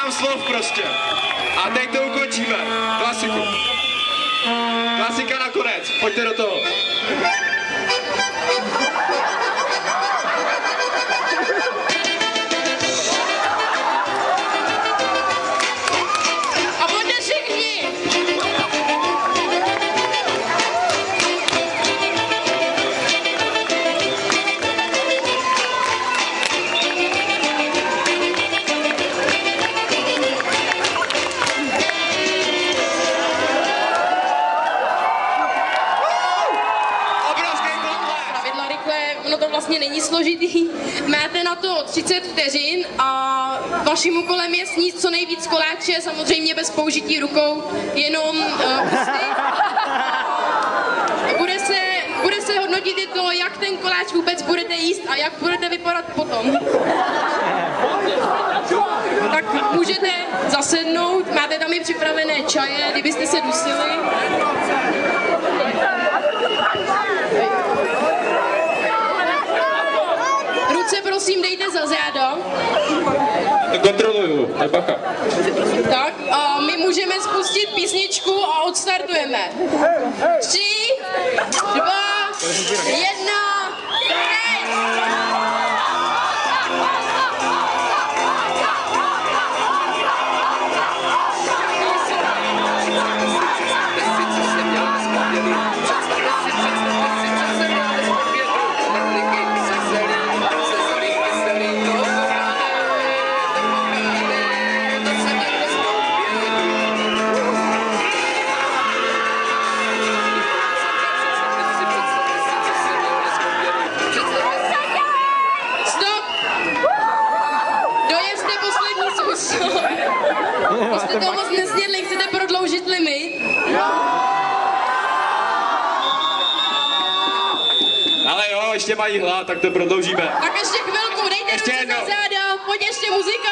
nemám slov prostě. A teď to ukončíme. Klasiku. Klasika nakonec. Pojďte do toho. Vlastně není složitý. Máte na to 30 vteřin a vaším úkolem je sníst co nejvíc koláče, samozřejmě bez použití rukou, jenom ústy. Bude se hodnotit i to, jak ten koláč vůbec budete jíst a jak budete vypadat potom. Tak můžete zasednout, máte tam i připravené čaje, kdybyste se dusili. Ruce prosím dejte za záda. To kontroluju, to je bacha. Tak a my můžeme spustit písničku a odstartujeme. 3, 2, 1, jste to moc nesnědli, chcete prodloužit limit? Ale jo, ještě mají hlad, tak to prodloužíme. Tak ještě chvilku, dejte ještě ruce za záda, pojď ještě muzika.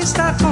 start